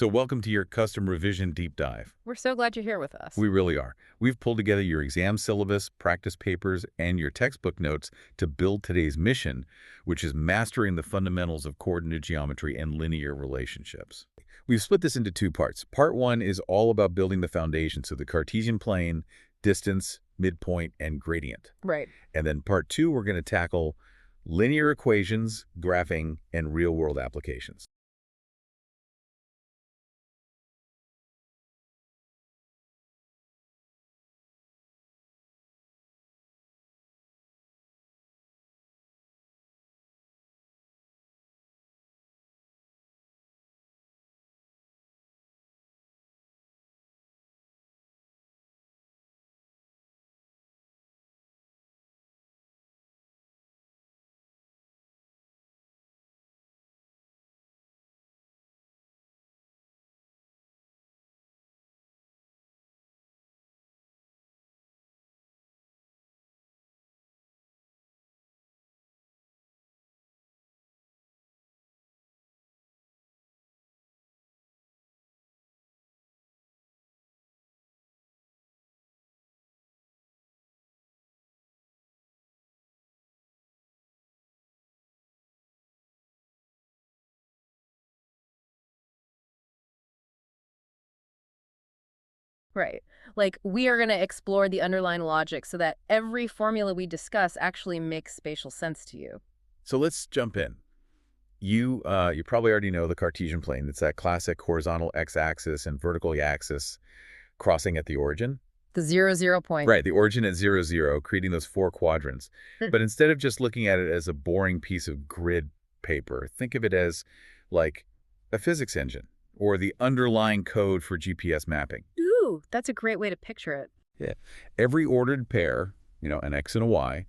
So welcome to your custom revision deep dive. We're so glad you're here with us. We really are. We've pulled together your exam syllabus, practice papers, and your textbook notes to build today's mission, which is mastering the fundamentals of coordinate geometry and linear relationships. We've split this into two parts. Part one is all about building the foundation, so the Cartesian plane, distance, midpoint, and gradient. Right. And then part two, we're going to tackle linear equations, graphing, and real-world applications. Right. Like, we are going to explore the underlying logic so that every formula we discuss actually makes spatial sense to you. So let's jump in. You probably already know the Cartesian plane. It's that classic horizontal x-axis and vertical y-axis crossing at the origin. The 0, 0 point. Right, the origin at 0, 0, creating those four quadrants. But instead of just looking at it as a boring piece of grid paper, think of it as like a physics engine or the underlying code for GPS mapping. Ooh, that's a great way to picture it. Yeah. Every ordered pair, an x and a y,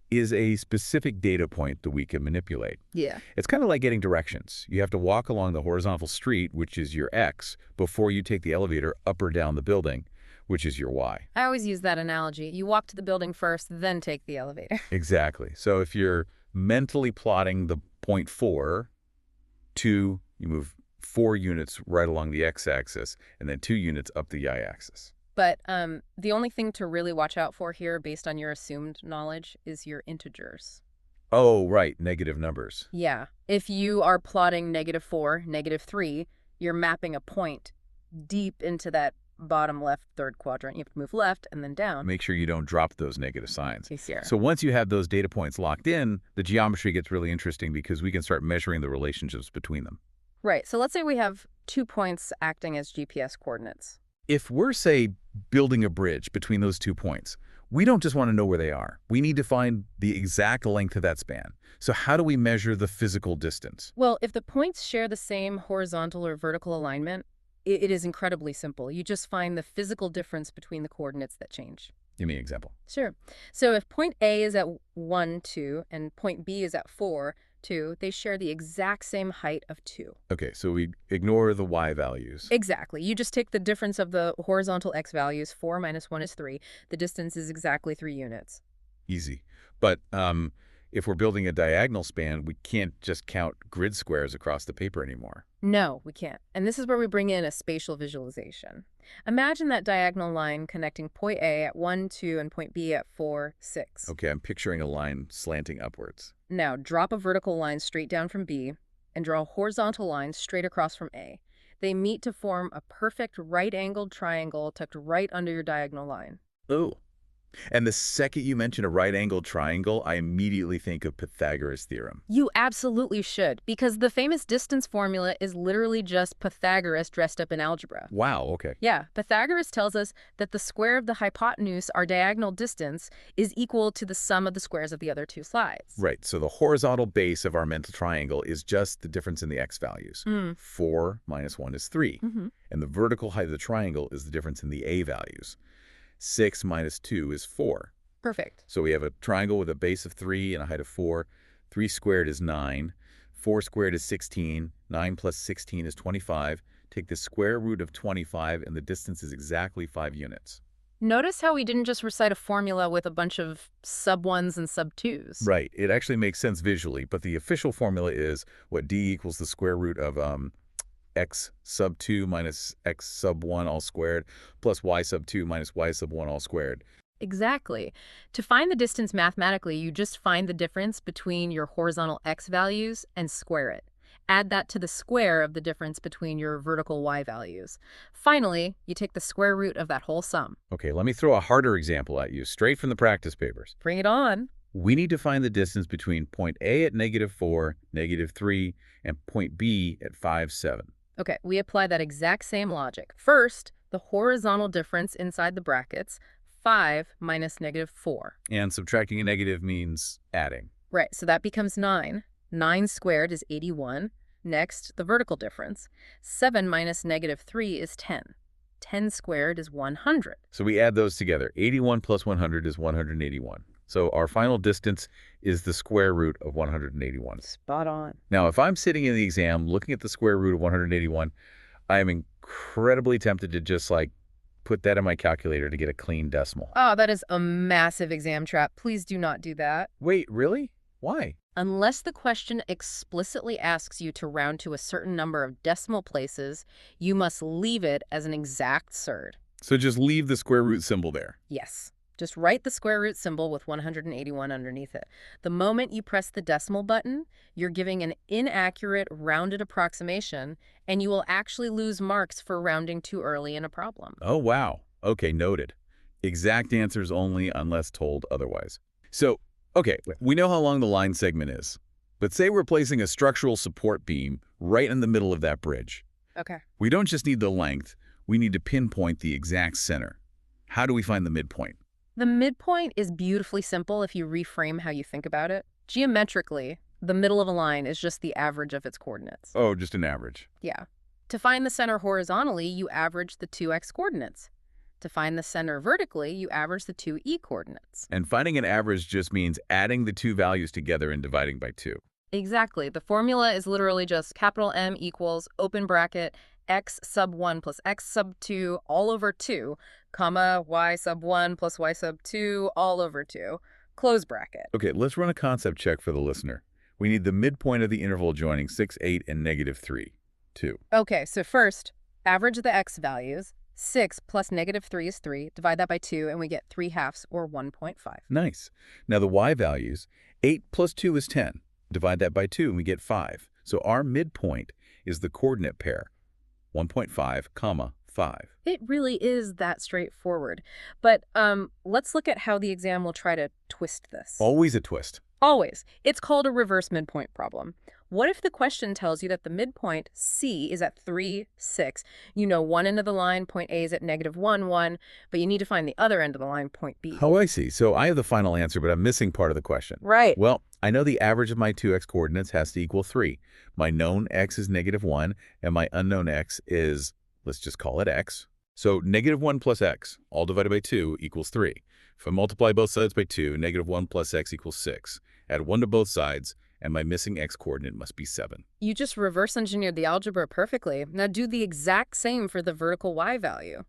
is a specific data point that we can manipulate. Yeah. It's kind of like getting directions. You have to walk along the horizontal street, which is your x, before you take the elevator up or down the building, which is your y. I always use that analogy. You walk to the building first, then take the elevator. Exactly. So if you're mentally plotting the point 4, 2, you move 4 units right along the x-axis, and then 2 units up the y-axis. But the only thing to really watch out for here, based on your assumed knowledge, is your integers. Oh, right, negative numbers. Yeah. If you are plotting -4, -3, you're mapping a point deep into that bottom left third quadrant. You have to move left and then down. Make sure you don't drop those negative signs. Yes, sir. So once you have those data points locked in, the geometry gets really interesting because we can start measuring the relationships between them. Right. So let's say we have 2 points acting as GPS coordinates. If we're, say, building a bridge between those 2 points, we don't just want to know where they are. We need to find the exact length of that span. So how do we measure the physical distance? Well, if the points share the same horizontal or vertical alignment, it is incredibly simple. You just find the physical difference between the coordinates that change. Give me an example. Sure. So if point A is at 1, 2, and point B is at 4, 2, they share the exact same height of 2. Okay, so we ignore the y values. Exactly. You just take the difference of the horizontal x values. 4 minus 1 is 3. The distance is exactly 3 units. Easy. But if we're building a diagonal span, we can't just count grid squares across the paper anymore. No, we can't. And this is where we bring in a spatial visualization. Imagine that diagonal line connecting point A at 1, 2, and point B at 4, 6. Okay, I'm picturing a line slanting upwards. Now, drop a vertical line straight down from B and draw a horizontal line straight across from A. They meet to form a perfect right-angled triangle tucked right under your diagonal line. Oh. And the second you mention a right-angled triangle, I immediately think of Pythagoras' theorem. You absolutely should, because the famous distance formula is literally just Pythagoras dressed up in algebra. Wow, okay. Yeah, Pythagoras tells us that the square of the hypotenuse, our diagonal distance, is equal to the sum of the squares of the other two sides. Right, so the horizontal base of our mental triangle is just the difference in the x values. 4 minus 1 is 3. And the vertical height of the triangle is the difference in the a values. 6 minus 2 is 4. Perfect. So we have a triangle with a base of 3 and a height of 4. 3 squared is 9. 4 squared is 16. 9 plus 16 is 25. Take the square root of 25, and the distance is exactly 5 units. Notice how we didn't just recite a formula with a bunch of sub-1s and sub-2s. Right. It actually makes sense visually, but the official formula is what d equals the square root of x sub 2 minus x sub 1 all squared plus y sub 2 minus y sub 1 all squared. Exactly. To find the distance mathematically, you just find the difference between your horizontal x values and square it. Add that to the square of the difference between your vertical y values. Finally, you take the square root of that whole sum. Okay, let me throw a harder example at you, straight from the practice papers. Bring it on. We need to find the distance between point A at -4, -3, and point B at 5, 7. Okay, we apply that exact same logic. First, the horizontal difference inside the brackets, 5 minus -4. And subtracting a negative means adding. Right, so that becomes 9. 9 squared is 81. Next, the vertical difference. 7 minus -3 is 10. 10 squared is 100. So we add those together. 81 plus 100 is 181. So our final distance is the square root of 181. Spot on. Now, if I'm sitting in the exam looking at the square root of 181, I am incredibly tempted to just put that in my calculator to get a clean decimal. Oh, that is a massive exam trap. Please do not do that. Wait, really? Why? Unless the question explicitly asks you to round to a certain number of decimal places, you must leave it as an exact surd. So just leave the square root symbol there. Yes. Just write the square root symbol with 181 underneath it. The moment you press the decimal button, you're giving an inaccurate rounded approximation, and you will actually lose marks for rounding too early in a problem. Oh, wow. Okay, noted. Exact answers only unless told otherwise. So, okay, we know how long the line segment is. But say we're placing a structural support beam right in the middle of that bridge. Okay. We don't just need the length, we need to pinpoint the exact center. How do we find the midpoint? The midpoint is beautifully simple if you reframe how you think about it. Geometrically, the middle of a line is just the average of its coordinates. Oh, just an average. Yeah. To find the center horizontally, you average the 2x coordinates. To find the center vertically, you average the 2e coordinates. And finding an average just means adding the two values together and dividing by 2. Exactly. The formula is literally just capital M equals, open bracket, x sub 1 plus x sub 2 all over 2, comma, y sub 1 plus y sub 2 all over 2, close bracket. Okay, let's run a concept check for the listener. We need the midpoint of the interval joining 6, 8, and -3, 2. Okay, so first, average the x values. 6 plus -3 is 3. Divide that by 2, and we get 3/2, or 1.5. Nice. Now the y values, 8 plus 2 is 10. Divide that by 2, and we get 5. So our midpoint is the coordinate pair, 1.5, comma, 5. It really is that straightforward. But let's look at how the exam will try to twist this. Always a twist. Always. It's called a reverse midpoint problem. What if the question tells you that the midpoint, C, is at 3, 6? You know one end of the line, point A is at -1, 1, but you need to find the other end of the line, point B. Oh, I see. So I have the final answer, but I'm missing part of the question. Right. Well, I know the average of my 2x coordinates has to equal 3. My known x is -1, and my unknown x is, let's just call it x. So -1 plus x, all divided by 2, equals 3. If I multiply both sides by 2, -1 plus x equals 6. Add 1 to both sides, and my missing x coordinate must be 7. You just reverse engineered the algebra perfectly. Now do the exact same for the vertical y value.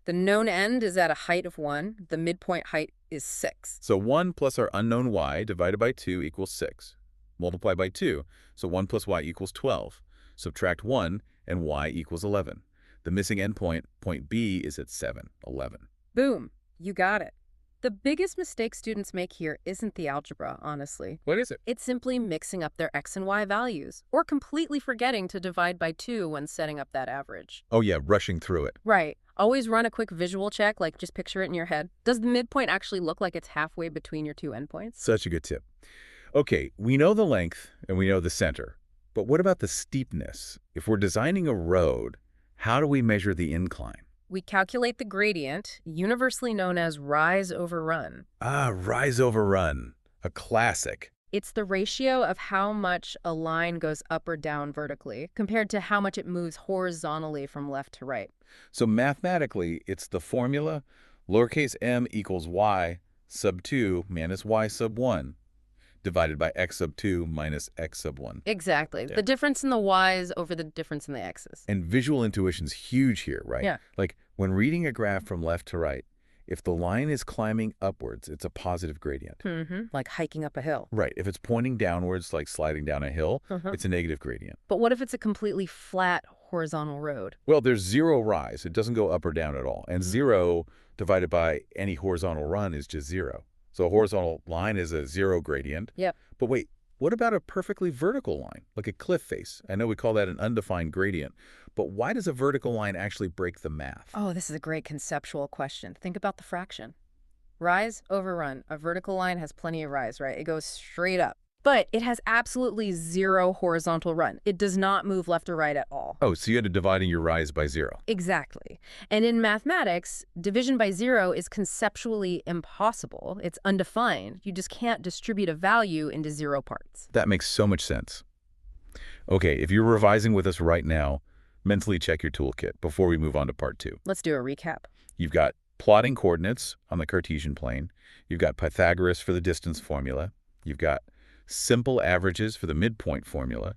The known end is at a height of 1. The midpoint height is 6. So 1 plus our unknown y divided by 2 equals 6. Multiply by 2, so 1 plus y equals 12. Subtract 1, and y equals 11. The missing endpoint, point B, is at 7, 11. Boom. You got it. The biggest mistake students make here isn't the algebra, honestly. What is it? It's simply mixing up their x and y values, or completely forgetting to divide by 2 when setting up that average. Oh yeah, rushing through it. Right. Always run a quick visual check, like just picture it in your head. Does the midpoint actually look like it's halfway between your two endpoints? Such a good tip. Okay, we know the length and we know the center, but what about the steepness? If we're designing a road, how do we measure the incline? We calculate the gradient, universally known as rise over run. Ah, rise over run, a classic. It's the ratio of how much a line goes up or down vertically compared to how much it moves horizontally from left to right. So mathematically, it's the formula lowercase m equals y sub 2 minus y sub 1 divided by x sub 2 minus x sub 1. Exactly. Yeah. The difference in the y's over the difference in the x's. And visual intuition's huge here, right? Yeah. Like when reading a graph from left to right, if the line is climbing upwards, it's a positive gradient. Like hiking up a hill. Right. If it's pointing downwards, like sliding down a hill, it's a negative gradient. But what if it's a completely flat, horizontal road? Well, there's zero rise. It doesn't go up or down at all. And 0 divided by any horizontal run is just 0. So a horizontal line is a 0 gradient. Yep. But wait, what about a perfectly vertical line, like a cliff face? I know we call that an undefined gradient. But why does a vertical line actually break the math? Oh, this is a great conceptual question. Think about the fraction. Rise over run. A vertical line has plenty of rise, right? It goes straight up. But it has absolutely zero horizontal run. It does not move left or right at all. Oh, so you had to dividing your rise by 0. Exactly. And in mathematics, division by 0 is conceptually impossible. It's undefined. You just can't distribute a value into 0 parts. That makes so much sense. Okay, if you're revising with us right now, mentally check your toolkit before we move on to part 2. Let's do a recap. You've got plotting coordinates on the Cartesian plane. You've got Pythagoras for the distance formula. You've got simple averages for the midpoint formula.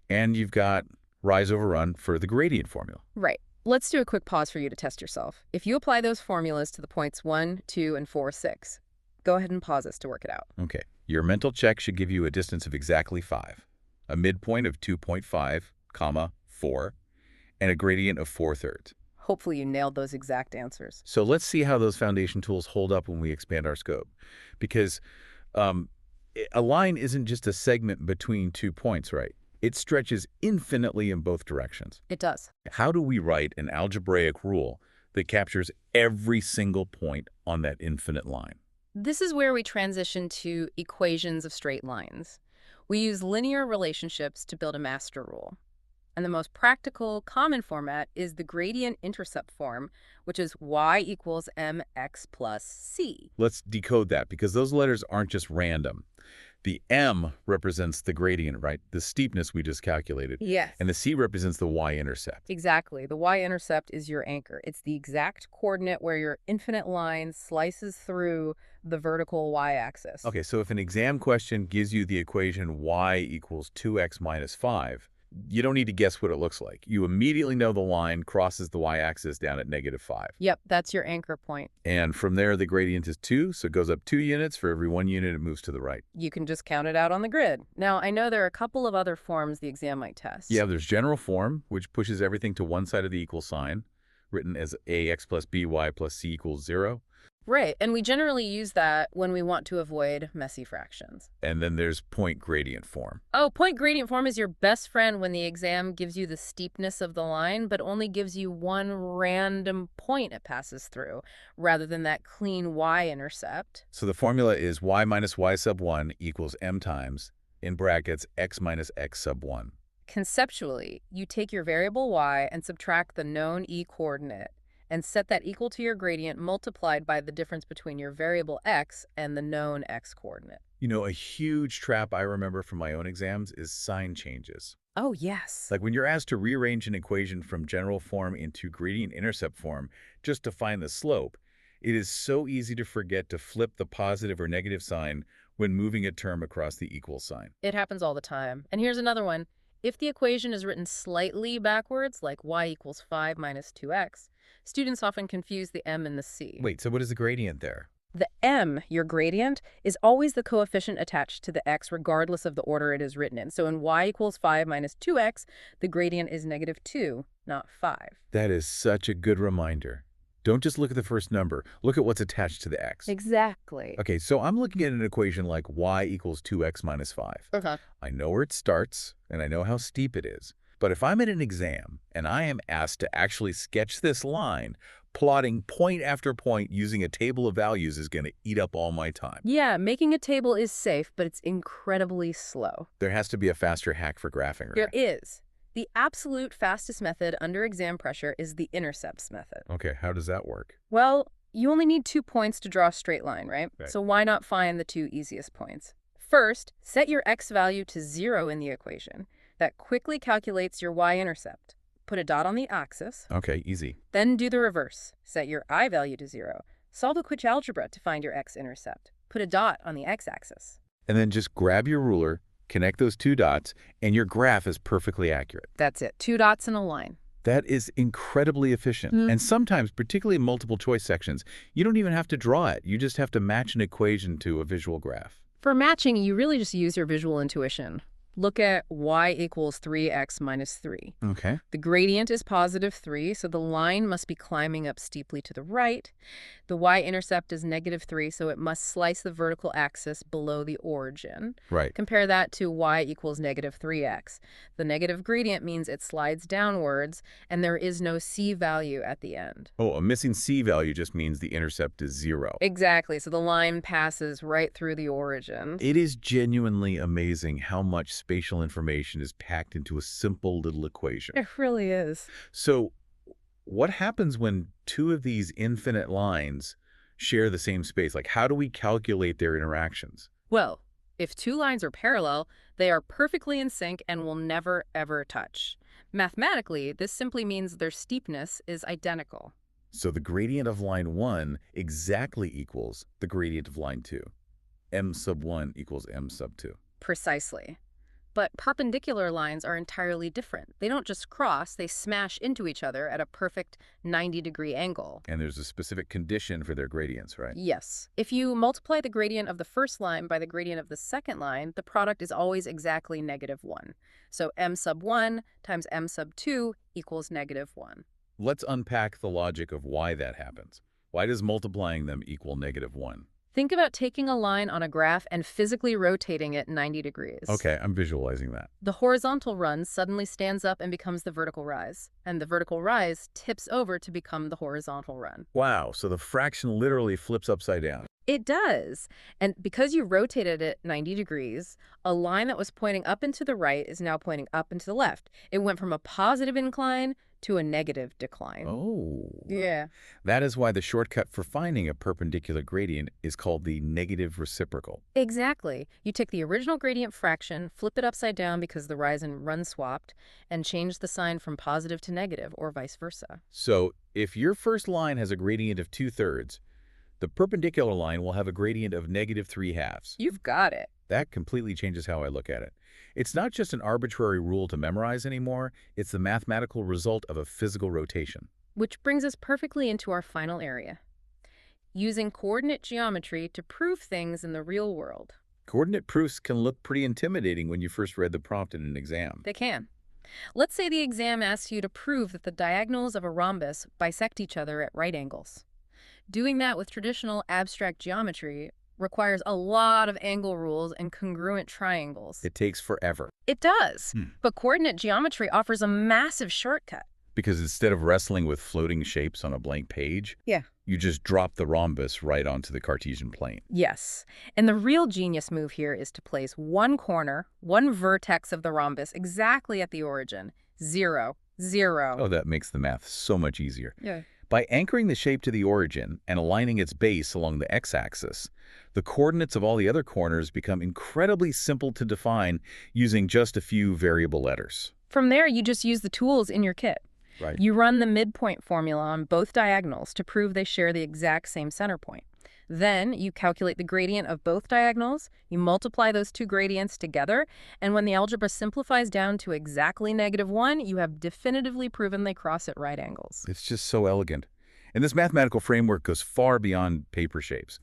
And you've got rise over run for the gradient formula. Right. Let's do a quick pause for you to test yourself. If you apply those formulas to the points 1, 2, and 4, 6, go ahead and pause us to work it out. Okay. Your mental check should give you a distance of exactly 5, a midpoint of 2.5, comma, 4, and a gradient of 4/3. Hopefully you nailed those exact answers. So let's see how those foundation tools hold up when we expand our scope. Because a line isn't just a segment between 2 points, right? It stretches infinitely in both directions. It does. How do we write an algebraic rule that captures every single point on that infinite line? This is where we transition to equations of straight lines. We use linear relationships to build a master rule. And the most practical, common format is the gradient-intercept form, which is y equals mx plus c. Let's decode that, because those letters aren't just random. The m represents the gradient, right? The steepness we just calculated. Yes. And the c represents the y-intercept. Exactly. The y-intercept is your anchor. It's the exact coordinate where your infinite line slices through the vertical y-axis. Okay, so if an exam question gives you the equation y equals 2x minus 5, you don't need to guess what it looks like. You immediately know the line crosses the y-axis down at -5. Yep, that's your anchor point. And from there, the gradient is 2, so it goes up 2 units. For every 1 unit, it moves to the right. You can just count it out on the grid. Now, I know there are a couple of other forms the exam might test. Yeah, there's general form, which pushes everything to one side of the equal sign, written as ax plus by plus c equals 0. Right, and we generally use that when we want to avoid messy fractions. And then there's point gradient form. Oh, point gradient form is your best friend when the exam gives you the steepness of the line, but only gives you one random point it passes through, rather than that clean y-intercept. So the formula is y minus y sub 1 equals m times, in brackets, x minus x sub 1. Conceptually, you take your variable y and subtract the known e-coordinate, and set that equal to your gradient multiplied by the difference between your variable x and the known x-coordinate. You know, a huge trap I remember from my own exams is sign changes. Oh, yes. Like when you're asked to rearrange an equation from general form into gradient-intercept form just to find the slope, it is so easy to forget to flip the positive or negative sign when moving a term across the equal sign. It happens all the time. And here's another one. If the equation is written slightly backwards, like y equals 5 minus 2x, students often confuse the m and the c. Wait, so what is the gradient there? The m, your gradient, is always the coefficient attached to the x regardless of the order it is written in. So in y equals 5 minus 2x, the gradient is -2, not 5. That is such a good reminder. Don't just look at the first number. Look at what's attached to the x. Exactly. Okay, so I'm looking at an equation like y equals 2x minus 5. Okay. I know where it starts, and I know how steep it is. But if I'm in an exam and I am asked to actually sketch this line, plotting point after point using a table of values is going to eat up all my time. Yeah, making a table is safe, but it's incredibly slow. There has to be a faster hack for graphing, right? There is. The absolute fastest method under exam pressure is the intercepts method. Okay, how does that work? Well, you only need 2 points to draw a straight line, right? Right. So why not find the 2 easiest points? First, set your x value to 0 in the equation. That quickly calculates your y-intercept. Put a dot on the axis. Okay, easy. Then do the reverse. Set your I value to 0. Solve a quick algebra to find your x-intercept. Put a dot on the x-axis. And then just grab your ruler, connect those 2 dots, and your graph is perfectly accurate. That's it. 2 dots in a line. That is incredibly efficient. And sometimes, particularly in multiple choice sections, you don't even have to draw it. You just have to match an equation to a visual graph. For matching, you really just use your visual intuition. Look at y equals 3x minus 3. Okay. The gradient is positive 3, so the line must be climbing up steeply to the right. The y-intercept is negative 3, so it must slice the vertical axis below the origin. Right. Compare that to y equals negative 3x. The negative gradient means it slides downwards, and there is no c value at the end. Oh, a missing c value just means the intercept is 0. Exactly, so the line passes right through the origin. It is genuinely amazing how much spatial information is packed into a simple little equation. It really is. So what happens when two of these infinite lines share the same space? Like, how do we calculate their interactions? Well, if two lines are parallel, they are perfectly in sync and will never, ever touch. Mathematically, this simply means their steepness is identical. So the gradient of line 1 exactly equals the gradient of line 2. M sub 1 equals M sub 2. Precisely. But perpendicular lines are entirely different. They don't just cross, they smash into each other at a perfect 90-degree angle. And there's a specific condition for their gradients, right? Yes. If you multiply the gradient of the first line by the gradient of the second line, the product is always exactly negative 1. So m sub 1 times m sub 2 equals negative 1. Let's unpack the logic of why that happens. Why does multiplying them equal negative 1? Think about taking a line on a graph and physically rotating it 90 degrees. Okay, I'm visualizing that. The horizontal run suddenly stands up and becomes the vertical rise, and the vertical rise tips over to become the horizontal run. Wow, so the fraction literally flips upside down. It does. And because you rotated it 90 degrees, a line that was pointing up and to the right is now pointing up and to the left. It went from a positive incline to a negative decline. Oh. Yeah. That is why the shortcut for finding a perpendicular gradient is called the negative reciprocal. Exactly. You take the original gradient fraction, flip it upside down because the rise and run swapped, and change the sign from positive to negative, or vice versa. So if your first line has a gradient of 2/3, the perpendicular line will have a gradient of negative 3/2. You've got it. That completely changes how I look at it. It's not just an arbitrary rule to memorize anymore, it's the mathematical result of a physical rotation. Which brings us perfectly into our final area. Using coordinate geometry to prove things in the real world. Coordinate proofs can look pretty intimidating when you first read the prompt in an exam. They can. Let's say the exam asks you to prove that the diagonals of a rhombus bisect each other at right angles. Doing that with traditional abstract geometry requires a lot of angle rules and congruent triangles. It takes forever. It does. But coordinate geometry offers a massive shortcut. Because instead of wrestling with floating shapes on a blank page, Yeah. you just drop the rhombus right onto the Cartesian plane. Yes. And the real genius move here is to place one corner, one vertex of the rhombus exactly at the origin. 0, 0. Oh, that makes the math so much easier. Yeah. By anchoring the shape to the origin and aligning its base along the x-axis, the coordinates of all the other corners become incredibly simple to define using just a few variable letters. From there, you just use the tools in your kit. Right. You run the midpoint formula on both diagonals to prove they share the exact same center point. Then you calculate the gradient of both diagonals, you multiply those two gradients together, and when the algebra simplifies down to exactly -1, you have definitively proven they cross at right angles. It's just so elegant. And this mathematical framework goes far beyond paper shapes.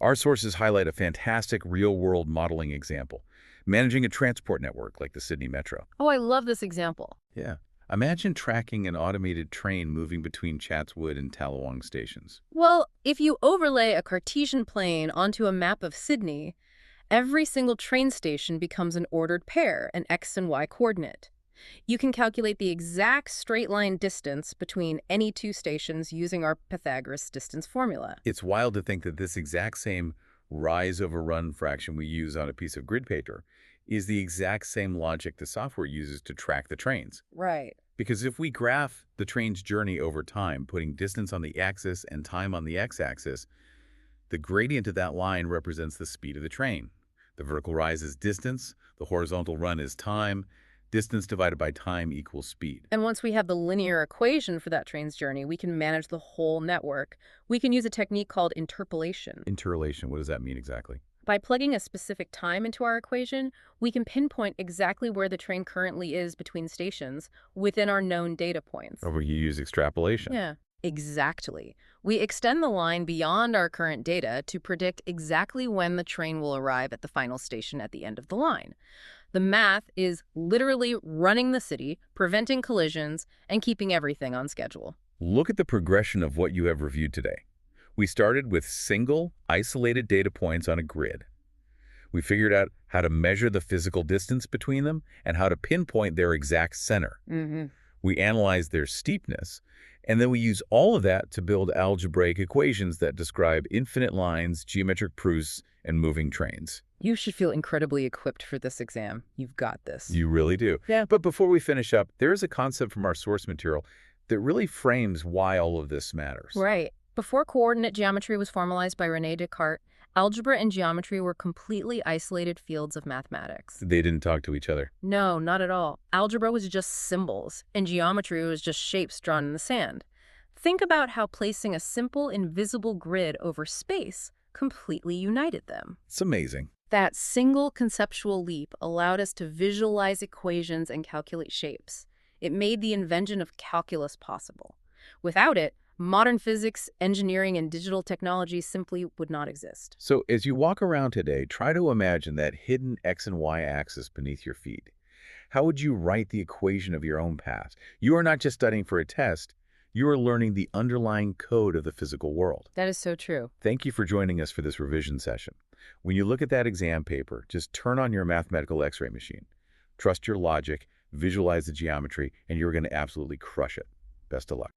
Our sources highlight a fantastic real-world modeling example, managing a transport network like the Sydney Metro. Oh, I love this example. Yeah. Imagine tracking an automated train moving between Chatswood and Tallawong stations. Well, if you overlay a Cartesian plane onto a map of Sydney, every single train station becomes an ordered pair, an x and y coordinate. You can calculate the exact straight line distance between any two stations using our Pythagoras distance formula. It's wild to think that this exact same rise over run fraction we use on a piece of grid paper is the exact same logic the software uses to track the trains. Right. Because if we graph the train's journey over time, putting distance on the axis and time on the x-axis, the gradient of that line represents the speed of the train. The vertical rise is distance, the horizontal run is time, distance divided by time equals speed. And once we have the linear equation for that train's journey, we can manage the whole network. We can use a technique called interpolation. Interpolation, what does that mean exactly? By plugging a specific time into our equation, we can pinpoint exactly where the train currently is between stations within our known data points. Or you use extrapolation. Yeah, exactly. We extend the line beyond our current data to predict exactly when the train will arrive at the final station at the end of the line. The math is literally running the city, preventing collisions, and keeping everything on schedule. Look at the progression of what you have reviewed today. We started with single, isolated data points on a grid. We figured out how to measure the physical distance between them and how to pinpoint their exact center. We analyzed their steepness, and then we use all of that to build algebraic equations that describe infinite lines, geometric proofs, and moving trains. You should feel incredibly equipped for this exam. You've got this. You really do. Yeah. But before we finish up, there is a concept from our source material that really frames why all of this matters. Right. Before coordinate geometry was formalized by René Descartes, algebra and geometry were completely isolated fields of mathematics. They didn't talk to each other. No, not at all. Algebra was just symbols, and geometry was just shapes drawn in the sand. Think about how placing a simple, invisible grid over space completely united them. It's amazing. That single conceptual leap allowed us to visualize equations and calculate shapes. It made the invention of calculus possible. Without it, modern physics, engineering, and digital technology simply would not exist. So as you walk around today, try to imagine that hidden X and Y axis beneath your feet. How would you write the equation of your own path? You are not just studying for a test, you are learning the underlying code of the physical world. That is so true. Thank you for joining us for this revision session. When you look at that exam paper, just turn on your mathematical X-ray machine. Trust your logic, visualize the geometry, and you're going to absolutely crush it. Best of luck.